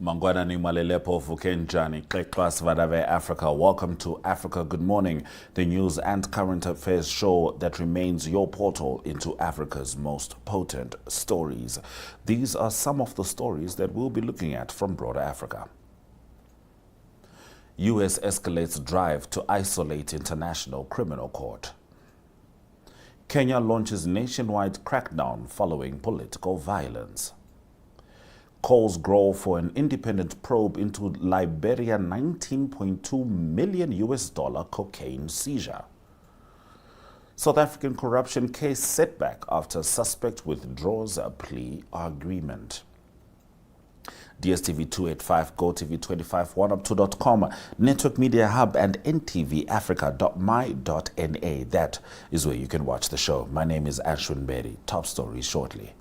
Mangwana ni Malelepo Vukenjani, Kleklas Vadave Africa. Welcome to Africa Good Morning, the news and current affairs show that remains your portal into Africa's most potent stories. These are some of the stories that we'll be looking at from broader Africa. U.S. escalates drive to isolate International Criminal Court. Kenya launches nationwide crackdown following political violence. Calls grow for an independent probe into Liberia $19.2 million cocaine seizure. South African corruption case setback after suspect withdraws a plea agreement. DStv 285, GOtv 25, oneup2.com, Network Media Hub, and NTV Afrika.my.na. That is where you can watch the show. My name is Ashwin Berry. Top stories shortly.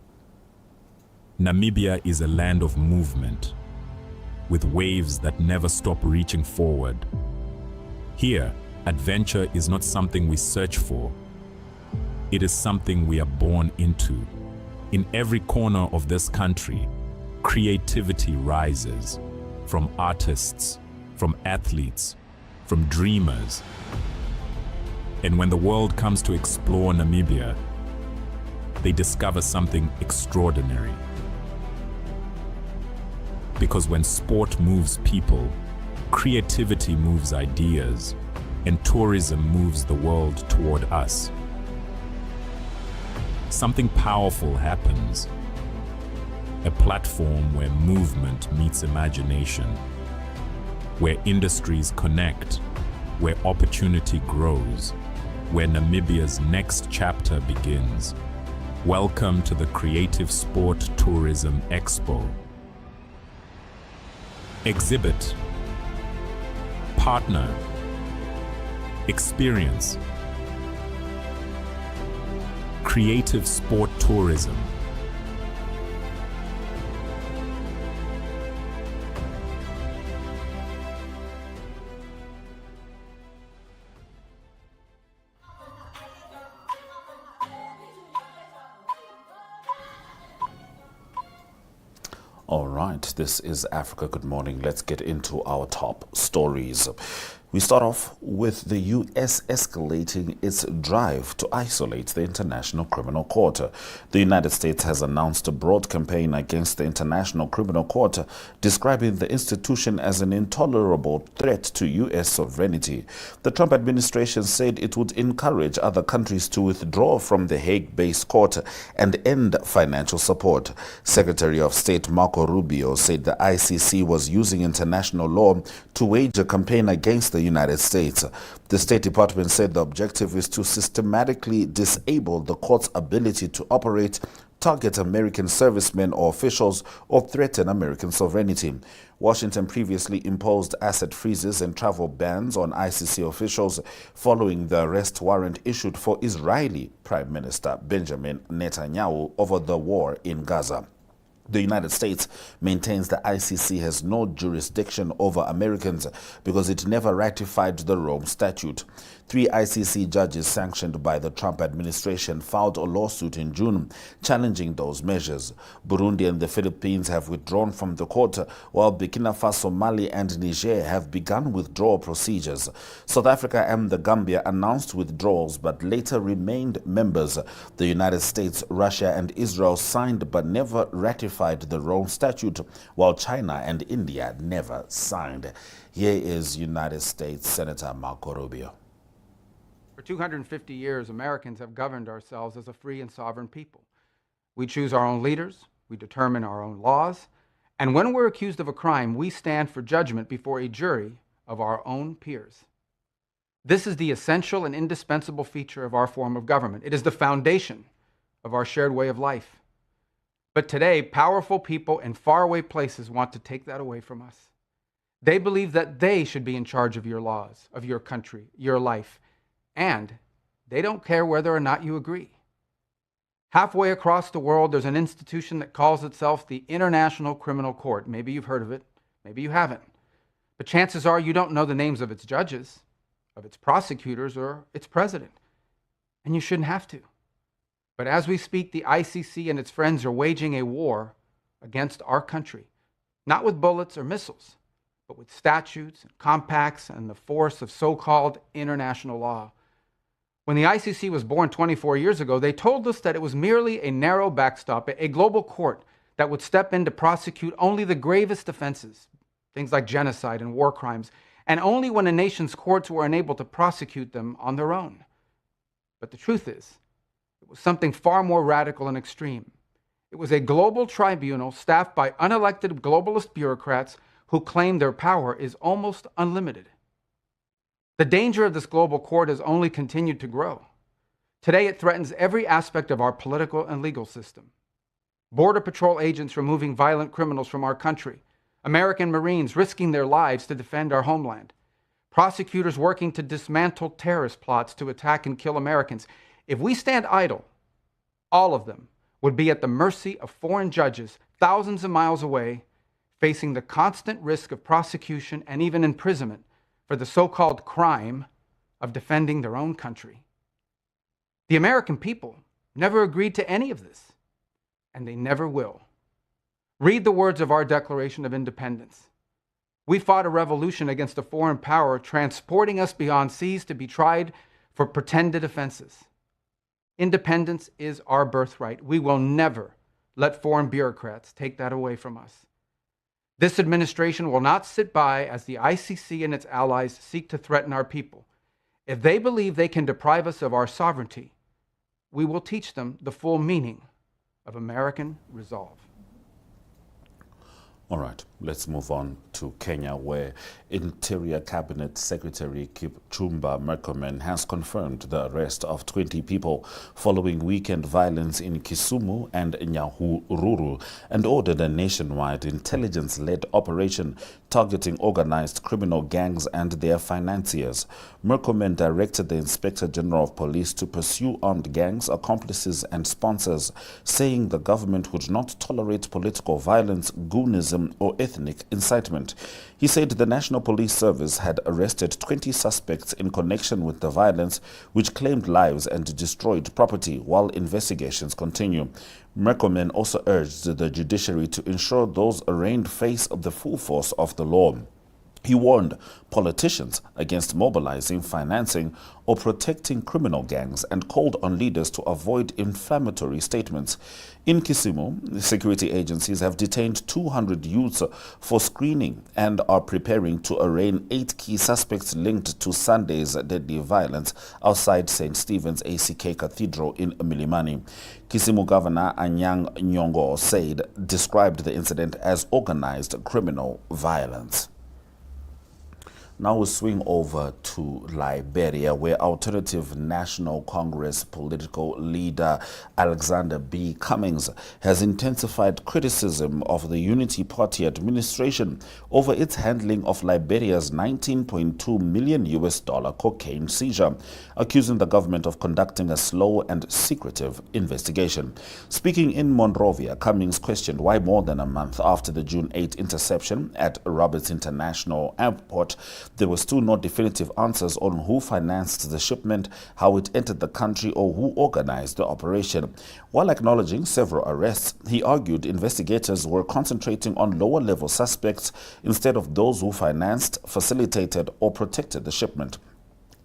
Namibia is a land of movement, with waves that never stop reaching forward. Here, adventure is not something we search for. It is something we are born into. In every corner of this country, creativity rises, from artists, from athletes, from dreamers. And when the world comes to explore Namibia, they discover something extraordinary. Because when sport moves people, creativity moves ideas, and tourism moves the world toward us. Something powerful happens. A platform where movement meets imagination, where industries connect, where opportunity grows, where Namibia's next chapter begins. Welcome to the Creative Sport Tourism Expo. Exhibit, partner, experience. Creative sport tourism. All right, this is Africa Good Morning. Let's get into our top stories. We start off with the U.S. escalating its drive to isolate the International Criminal Court. The United States has announced a broad campaign against the International Criminal Court, describing the institution as an intolerable threat to U.S. sovereignty. The Trump administration said it would encourage other countries to withdraw from the Hague-based court and end financial support. Secretary of State Marco Rubio said the ICC was using international law to wage a campaign against the United States. The State Department said the objective is to systematically disable the court's ability to operate, target American servicemen or officials, or threaten American sovereignty. Washington previously imposed asset freezes and travel bans on ICC officials following the arrest warrant issued for Israeli Prime Minister Benjamin Netanyahu over the war in Gaza. The United States maintains the ICC has no jurisdiction over Americans because it never ratified the Rome Statute. 3 ICC judges sanctioned by the Trump administration filed a lawsuit in June challenging those measures. Burundi and the Philippines have withdrawn from the court, while Burkina Faso, Mali, and Niger have begun withdrawal procedures. South Africa and the Gambia announced withdrawals but later remained members. The United States, Russia, and Israel signed but never ratified the Rome Statute, while China and India never signed. Here is United States Senator Marco Rubio. For 250 years, Americans have governed ourselves as a free and sovereign people. We choose our own leaders, we determine our own laws, and when we're accused of a crime, we stand for judgment before a jury of our own peers. This is the essential and indispensable feature of our form of government. It is the foundation of our shared way of life. But today, powerful people in faraway places want to take that away from us. They believe that they should be in charge of your laws, of your country, your life, and they don't care whether or not you agree. Halfway across the world, there's an institution that calls itself the International Criminal Court. Maybe you've heard of it, maybe you haven't. But chances are you don't know the names of its judges, of its prosecutors, or its president. And you shouldn't have to. But as we speak, the ICC and its friends are waging a war against our country, not with bullets or missiles, but with statutes and compacts and the force of so-called international law. When the ICC was born 24 years ago, they told us that it was merely a narrow backstop, a global court that would step in to prosecute only the gravest offenses, things like genocide and war crimes, and only when a nation's courts were unable to prosecute them on their own. But the truth is, it was something far more radical and extreme. It was a global tribunal staffed by unelected globalist bureaucrats who claim their power is almost unlimited. The danger of this global court has only continued to grow. Today, it threatens every aspect of our political and legal system. Border Patrol agents removing violent criminals from our country, American Marines risking their lives to defend our homeland, prosecutors working to dismantle terrorist plots to attack and kill Americans. If we stand idle, all of them would be at the mercy of foreign judges thousands of miles away, facing the constant risk of prosecution and even imprisonment for the so-called crime of defending their own country. The American people never agreed to any of this, and they never will. Read the words of our Declaration of Independence. We fought a revolution against a foreign power transporting us beyond seas to be tried for pretended offenses. Independence is our birthright. We will never let foreign bureaucrats take that away from us. This administration will not sit by as the ICC and its allies seek to threaten our people. If they believe they can deprive us of our sovereignty, we will teach them the full meaning of American resolve. All right, let's move on to Kenya, where Interior Cabinet Secretary Kipchumba Murkomen has confirmed the arrest of 20 people following weekend violence in Kisumu and Nyahururu, and ordered a nationwide intelligence-led operation targeting organized criminal gangs and their financiers. Murkomen directed the Inspector General of Police to pursue armed gangs, accomplices and sponsors, saying the government would not tolerate political violence, goonism or ethnic incitement. He said the National Police Service had arrested 20 suspects in connection with the violence, which claimed lives and destroyed property while investigations continue. Murkomen also urged the judiciary to ensure those arraigned face the full force of the law. He warned politicians against mobilizing, financing, or protecting criminal gangs and called on leaders to avoid inflammatory statements. In Kisumu, security agencies have detained 200 youths for screening and are preparing to arraign 8 key suspects linked to Sunday's deadly violence outside St. Stephen's ACK Cathedral in Milimani. Kisumu Governor Anyang' Nyong'o described the incident as organized criminal violence. Now we swing over to Liberia, where Alternative National Congress political leader Alexander B. Cummings has intensified criticism of the Unity Party administration over its handling of Liberia's $19.2 million cocaine seizure, accusing the government of conducting a slow and secretive investigation. Speaking in Monrovia, Cummings questioned why more than a month after the June 8 interception at Roberts International Airport, there were still no definitive answers on who financed the shipment, how it entered the country, or who organized the operation. While acknowledging several arrests, he argued investigators were concentrating on lower-level suspects instead of those who financed, facilitated, or protected the shipment.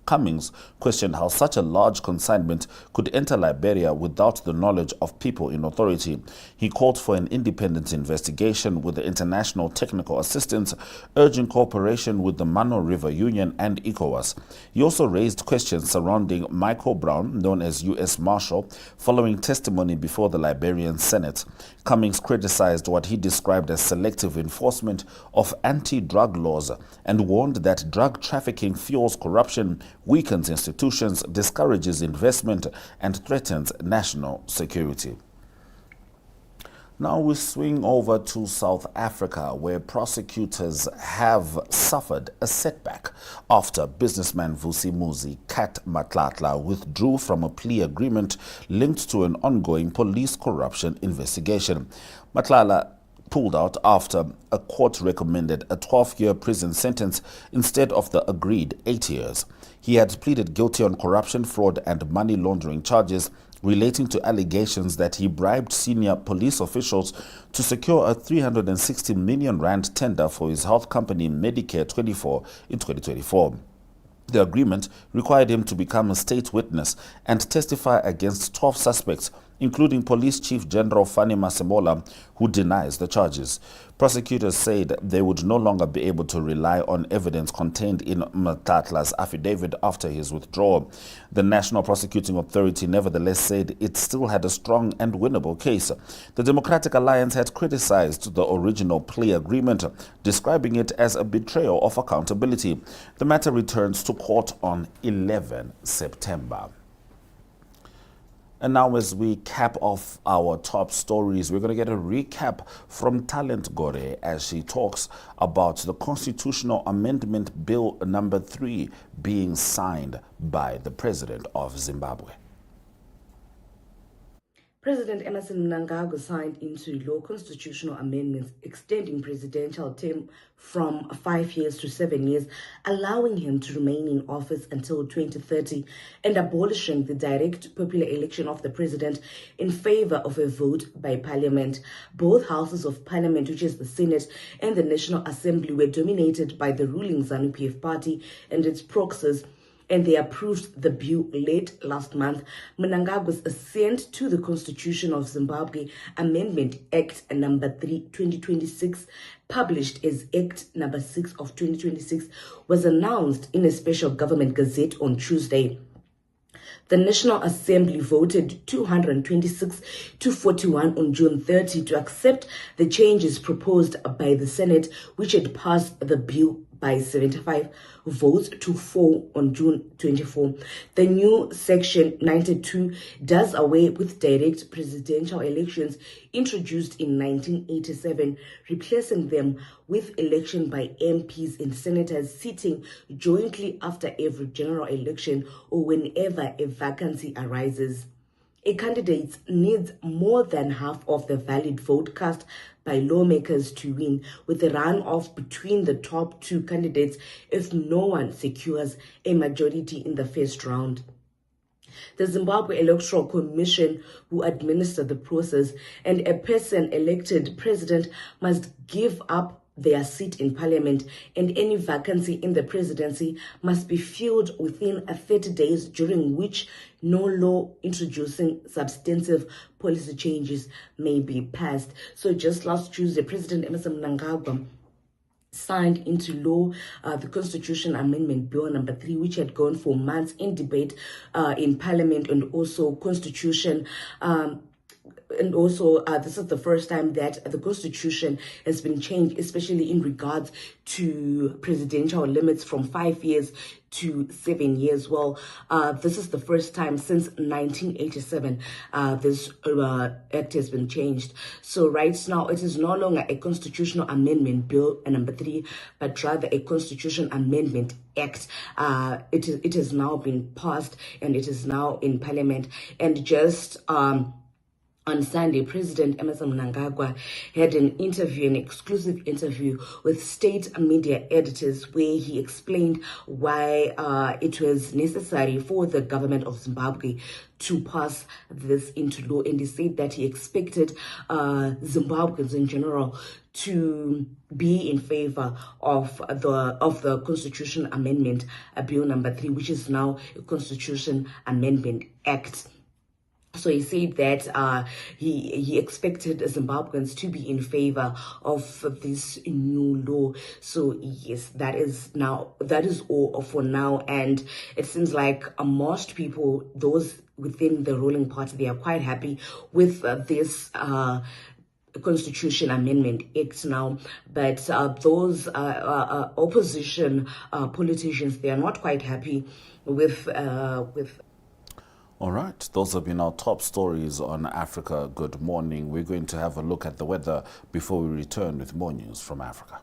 Cummings questioned how such a large consignment could enter Liberia without the knowledge of people in authority. He called for an independent investigation with the international technical assistance, urging cooperation with the Mano River Union and ECOWAS. He also raised questions surrounding Michael Brown, known as U.S. Marshal, following testimony before the Liberian Senate. Cummings criticized what he described as selective enforcement of anti-drug laws and warned that drug trafficking fuels corruption, weakens institutions, discourages investment, and threatens national security. Now we swing over to South Africa, where prosecutors have suffered a setback after businessman Vusimusi Matlala withdrew from a plea agreement linked to an ongoing police corruption investigation. Matlala pulled out after a court recommended a 12-year prison sentence instead of the agreed 8 years. He had pleaded guilty on corruption, fraud, and money laundering charges, relating to allegations that he bribed senior police officials to secure a 360 million rand tender for his health company Medicare 24 in 2024. The agreement required him to become a state witness and testify against 12 suspects, including Police Chief General Fani Masemola, who denies the charges. Prosecutors said they would no longer be able to rely on evidence contained in Matla's affidavit after his withdrawal. The National Prosecuting Authority nevertheless said it still had a strong and winnable case. The Democratic Alliance had criticized the original plea agreement, describing it as a betrayal of accountability. The matter returns to court on 11 September. And now, as we cap off our top stories, we're going to get a recap from Talent Gore as she talks about the Constitutional Amendment Bill number 3 being signed by the President of Zimbabwe. President Emmerson Mnangagwa signed into law constitutional amendments extending presidential term from 5 years to 7 years, allowing him to remain in office until 2030 and abolishing the direct popular election of the president in favor of a vote by parliament. Both houses of parliament, which is the Senate and the National Assembly, were dominated by the ruling ZANU-PF party and its proxies, and they approved the bill late last month. Mnangagwa's assent to the Constitution of Zimbabwe Amendment Act number 3, 2026, published as Act number 6 of 2026, was announced in a special government gazette on Tuesday. The National Assembly voted 226 to 41 on June 30 to accept the changes proposed by the Senate, which had passed the bill by 75 votes to 4 on June 24. The new Section 92 does away with direct presidential elections introduced in 1987, replacing them with election by MPs and senators sitting jointly after every general election or whenever a vacancy arises. A candidate needs more than half of the valid vote cast by lawmakers to win, with a runoff between the top two candidates if no one secures a majority in the first round. The Zimbabwe Electoral Commission, who administer the process, and a person elected president must give up their seat in parliament, and any vacancy in the presidency must be filled within 30 days, during which no law introducing substantive policy changes may be passed. So just last Tuesday, President Emmerson Mnangagwa signed into law the Constitution Amendment Bill number 3, which had gone for months in debate in Parliament, and also Constitution. This is the first time that the Constitution has been changed, especially in regards to presidential limits from 5 years to 7 years. Well, this is the first time since 1987 this act has been changed. So right now, it is no longer a Constitutional Amendment Bill number 3, but rather a Constitution Amendment Act. It has now been passed and it is now in Parliament. And just on Sunday, President Emmerson Mnangagwa had an exclusive interview with state media editors, where he explained why it was necessary for the government of Zimbabwe to pass this into law. And he said that he expected Zimbabweans in general to be in favor of the Constitution Amendment Bill number 3, which is now a Constitution Amendment Act. So he said that he expected Zimbabweans to be in favor of this new law. So yes, that is all for now. And it seems like most people, those within the ruling party, they are quite happy with this Constitution Amendment Act now, but those opposition politicians, they are not quite happy with. All right, those have been our top stories on Africa Good Morning. We're going to have a look at the weather before we return with more news from Africa.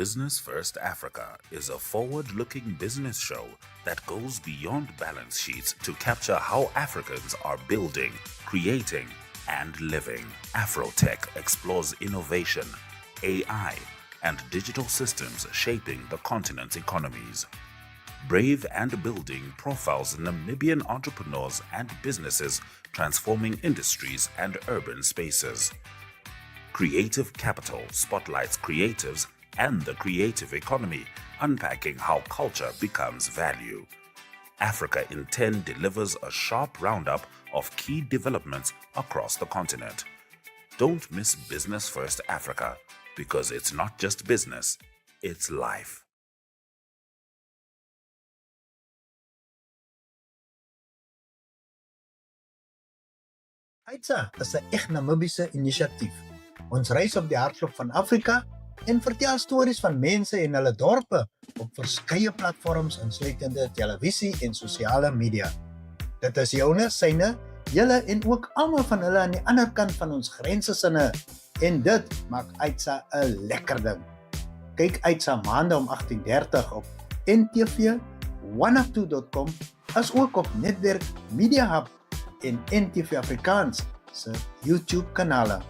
Business First Africa is a forward-looking business show that goes beyond balance sheets to capture how Africans are building, creating, and living. Afrotech explores innovation, AI, and digital systems shaping the continent's economies. Brave and Building profiles Namibian entrepreneurs and businesses transforming industries and urban spaces. Creative Capital spotlights creatives and the creative economy, unpacking how culture becomes value. Africa in 10 delivers a sharp roundup of key developments across the continent. Don't miss Business First Africa, because it's not just business, it's life. Aitsa is 'n echt Namibiese inisiatief. Ons reis op die hartklop van Afrika en vertel stories van mense en hulle dorpe op verskeie platforms insluitende televisie en sosiale media. Dit is joune, syne, julle en ook almal van hulle aan die ander kant van ons grense sinne. En dit maak Aitsa 'n lekker ding. Kyk Aitsa maande om 18:30 op NTV, 102.com, as ook op Netwerk Media Hub en NTV Afrikaans se YouTube kanale.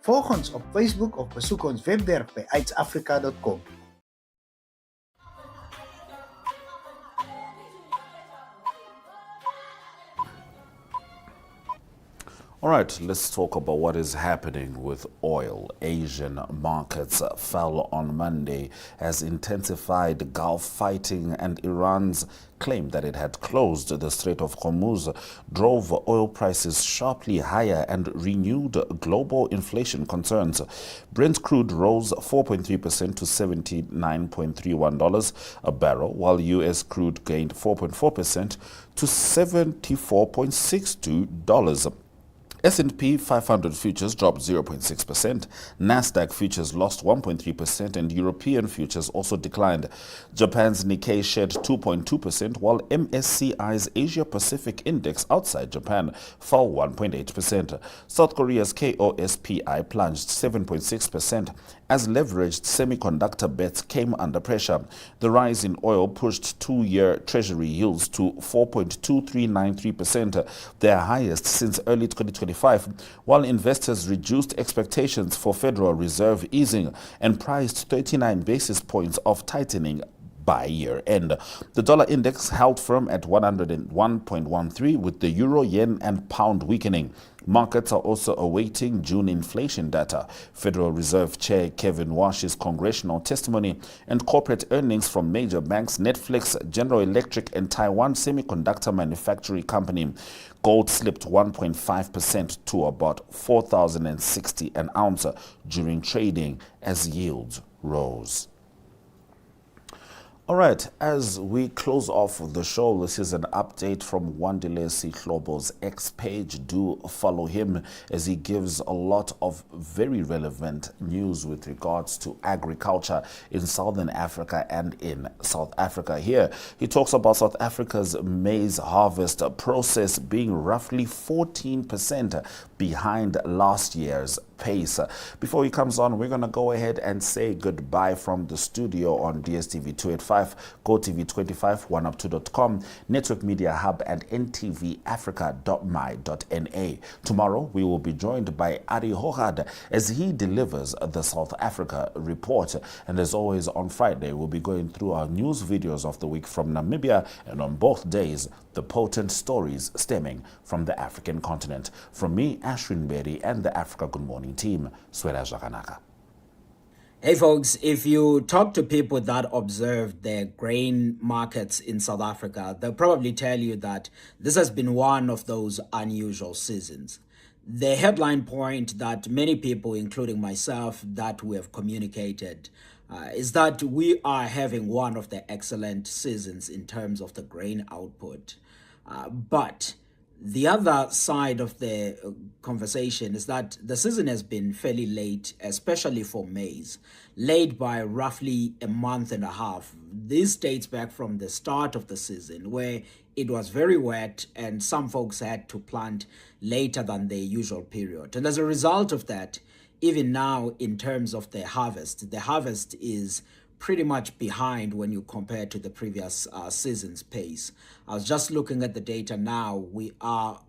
Volg ons op Facebook of besoek ons webwerf by aitsafrika.com. All right, let's talk about what is happening with oil. Asian markets fell on Monday as intensified Gulf fighting and Iran's claim that it had closed the Strait of Hormuz drove oil prices sharply higher and renewed global inflation concerns. Brent crude rose 4.3% to $79.31 a barrel, while U.S. crude gained 4.4% to $74.62. S&P 500 futures dropped 0.6%, Nasdaq futures lost 1.3%, and European futures also declined. Japan's Nikkei shed 2.2%, while MSCI's Asia-Pacific Index outside Japan fell 1.8%. South Korea's KOSPI plunged 7.6%, as leveraged semiconductor bets came under pressure. The rise in oil pushed two-year Treasury yields to 4.2393%, their highest since early 2025, while investors reduced expectations for Federal Reserve easing and priced 39 basis points of tightening by year end. The dollar index held firm at 101.13, with the euro, yen, and pound weakening. Markets are also awaiting June inflation data, Federal Reserve Chair Kevin Wash's congressional testimony, and corporate earnings from major banks Netflix, General Electric, and Taiwan Semiconductor Manufacturing Company. Gold slipped 1.5% to about 4,060 an ounce during trading as yields rose. All right, as we close off the show, this is an update from Wandile Global's X page. Do follow him as he gives a lot of very relevant news with regards to agriculture in Southern Africa and in South Africa. Here, he talks about South Africa's maize harvest process being roughly 14% behind last year's pace. Before he comes on, we're going to go ahead and say goodbye from the studio on DStv 285, GOtv 25, 1up2.com, Network Media Hub, and ntvafrika.my.na. Tomorrow, we will be joined by Ari Hogad as he delivers the South Africa report. And as always, on Friday, we'll be going through our news videos of the week from Namibia, and on both days, the potent stories stemming from the African continent. From me, Ashwin Berry, and the Africa Good Morning team, Swela Jaganaka. Hey folks, if you talk to people that observe the grain markets in South Africa, they'll probably tell you that this has been one of those unusual seasons. The headline point that many people, including myself, that we have communicated is that we are having one of the excellent seasons in terms of the grain output. But the other side of the conversation is that the season has been fairly late, especially for maize, late by roughly a month and a half. This dates back from the start of the season, where it was very wet and some folks had to plant later than the usual period. And as a result of that, even now in terms of the harvest is pretty much behind when you compare to the previous season's pace. I was just looking at the data now. We are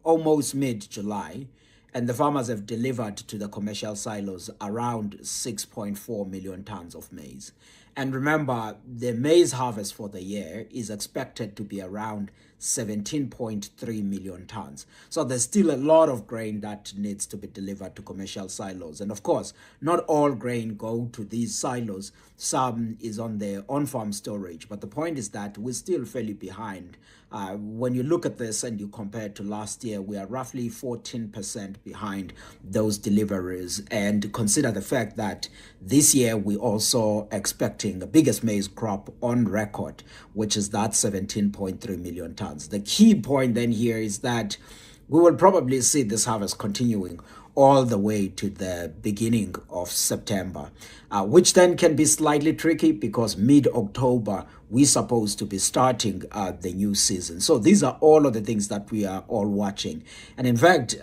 almost mid-July, and the farmers have delivered to the commercial silos around 6.4 million tons of maize. And remember, the maize harvest for the year is expected to be around 17.3 million tons. So there's still a lot of grain that needs to be delivered to commercial silos. And of course, not all grain go to these silos. Some is on their on-farm storage. But the point is that we're still fairly behind. When you look at this and you compare to last year, we are roughly 14% behind those deliveries. And consider the fact that this year we also expecting the biggest maize crop on record, which is that 17.3 million tons. The key point then here is that we will probably see this harvest continuing all the way to the beginning of September, which then can be slightly tricky because mid-October we're supposed to be starting the new season. So these are all of the things that we are all watching. And in fact,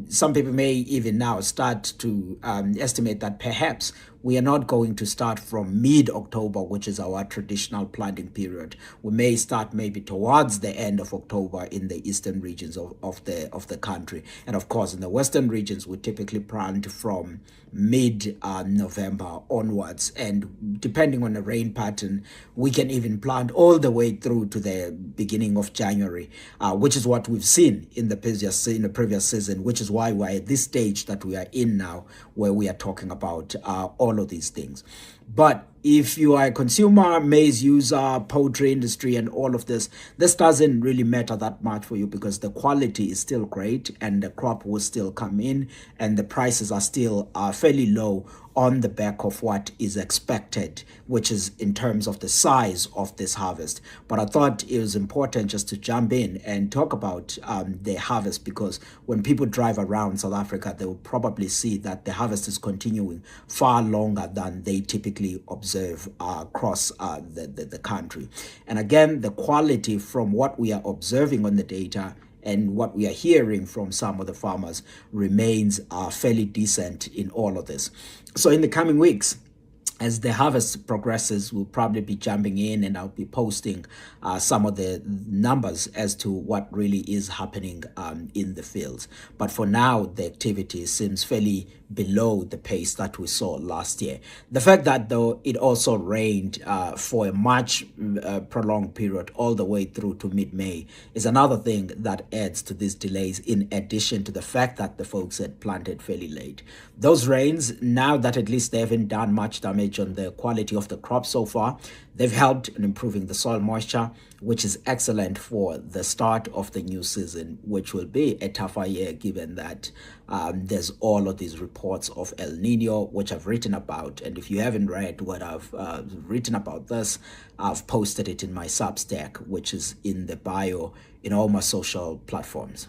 some people may even now start to estimate that perhaps we are not going to start from mid-October, which is our traditional planting period. We may start maybe towards the end of October in the eastern regions of the country. And of course, in the western regions, we typically plant from mid-November onwards. And depending on the rain pattern, we can even plant all the way through to the beginning of January, which is what we've seen in the previous season, which is why we're at this stage that we are in now, where we are talking about all of these things. But if you are a consumer, maize user, poultry industry, and all of this doesn't really matter that much for you because the quality is still great and the crop will still come in and the prices are still fairly low on the back of what is expected, which is in terms of the size of this harvest. But I thought it was important just to jump in and talk about the harvest, because when people drive around South Africa, they will probably see that the harvest is continuing far longer than they typically observe across the country. And again, the quality from what we are observing on the data and what we are hearing from some of the farmers remains fairly decent in all of this. So in the coming weeks, as the harvest progresses, we'll probably be jumping in and I'll be posting some of the numbers as to what really is happening in the fields. But for now, the activity seems fairly below the pace that we saw last year. The fact that, though, it also rained for a much prolonged period all the way through to mid-May is another thing that adds to these delays, in addition to the fact that the folks had planted fairly late. Those rains, now that at least they haven't done much damage on the quality of the crop so far, they've helped in improving the soil moisture, which is excellent for the start of the new season, which will be a tougher year given that there's all of these reports of El Nino, which I've written about. And if you haven't read what I've written about this, I've posted it in my Substack, which is in the bio in all my social platforms.